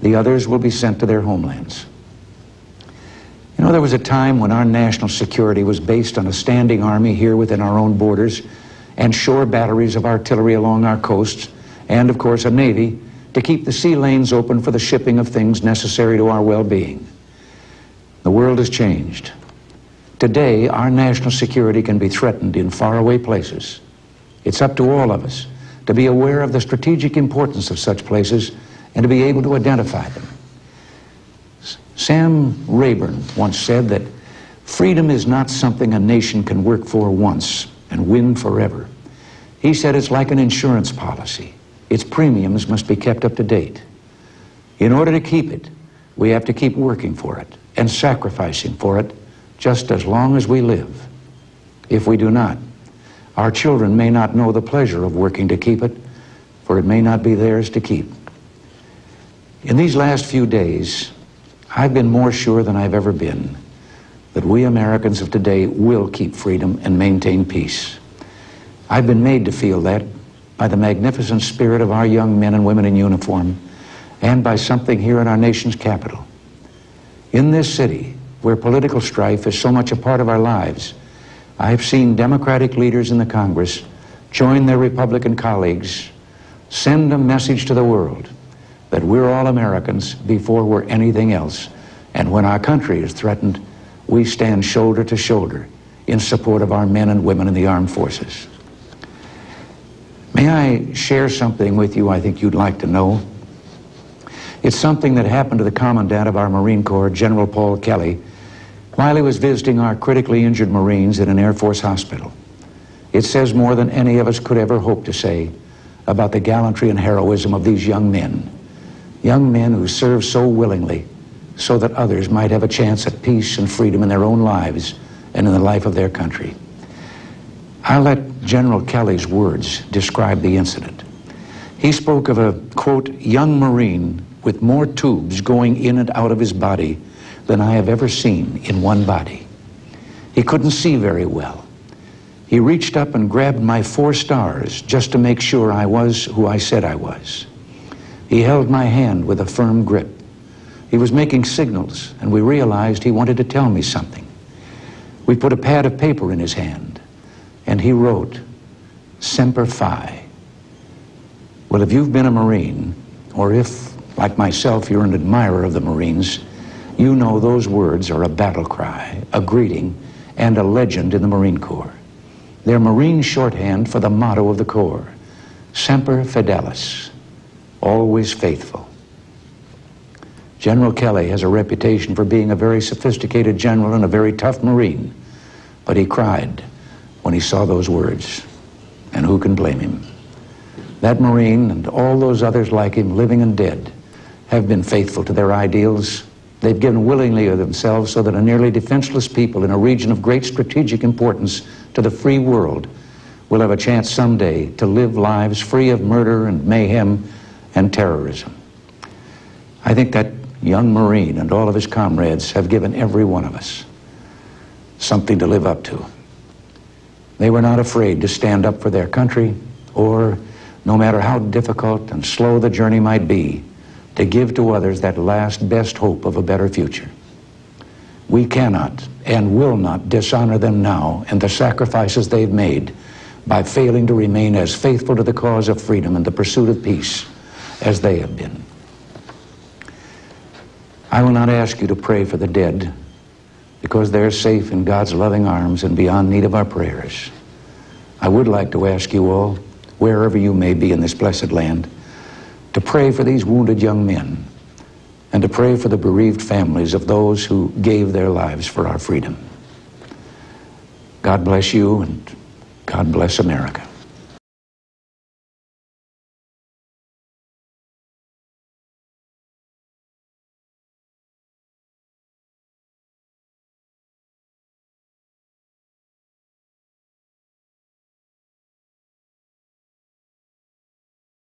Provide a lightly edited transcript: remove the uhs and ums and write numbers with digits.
The others will be sent to their homelands. You know, there was a time when our national security was based on a standing army here within our own borders and shore batteries of artillery along our coasts and, of course, a navy to keep the sea lanes open for the shipping of things necessary to our well-being. The world has changed. Today, our national security can be threatened in faraway places. It's up to all of us to be aware of the strategic importance of such places and to be able to identify them. Sam Rayburn once said that freedom is not something a nation can work for once and win forever. He said it's like an insurance policy. Its premiums must be kept up to date. In order to keep it, we have to keep working for it and sacrificing for it just as long as we live. If we do not, our children may not know the pleasure of working to keep it, for it may not be theirs to keep. In these last few days, I've been more sure than I've ever been that we Americans of today will keep freedom and maintain peace. I've been made to feel that by the magnificent spirit of our young men and women in uniform and by something here in our nation's capital. In this city, where political strife is so much a part of our lives, I've seen Democratic leaders in the Congress join their Republican colleagues, send a message to the world that we're all Americans before we're anything else, and when our country is threatened, we stand shoulder to shoulder in support of our men and women in the armed forces. May I share something with you I think you'd like to know? It's something that happened to the Commandant of our Marine Corps, General Paul Kelly, while he was visiting our critically injured Marines in an Air Force hospital. It says more than any of us could ever hope to say about the gallantry and heroism of these young men who served so willingly so that others might have a chance at peace and freedom in their own lives and in the life of their country. I'll let General Kelly's words describe the incident. He spoke of a, quote, young Marine with more tubes going in and out of his body than I have ever seen in one body. He couldn't see very well. He reached up and grabbed my 4 stars just to make sure I was who I said I was. He held my hand with a firm grip. He was making signals, and we realized he wanted to tell me something. We put a pad of paper in his hand, and he wrote, Semper Fi. Well, if you've been a Marine, or if, like myself, you're an admirer of the Marines, you know those words are a battle cry, a greeting, and a legend in the Marine Corps. They're Marine shorthand for the motto of the Corps, Semper Fidelis, always faithful. General Kelly has a reputation for being a very sophisticated general and a very tough Marine, but he cried when he saw those words, and who can blame him? That Marine and all those others like him, living and dead, have been faithful to their ideals. They've given willingly of themselves so that a nearly defenseless people in a region of great strategic importance to the free world will have a chance someday to live lives free of murder and mayhem and terrorism. I think that young Marine and all of his comrades have given every one of us something to live up to. They were not afraid to stand up for their country, or, no matter how difficult and slow the journey might be, to give to others that last best hope of a better future. We cannot and will not dishonor them now and the sacrifices they've made by failing to remain as faithful to the cause of freedom and the pursuit of peace as they have been. I will not ask you to pray for the dead, because they're safe in God's loving arms and beyond need of our prayers. I would like to ask you all, wherever you may be in this blessed land, to pray for these wounded young men and to pray for the bereaved families of those who gave their lives for our freedom. God bless you, and God bless America.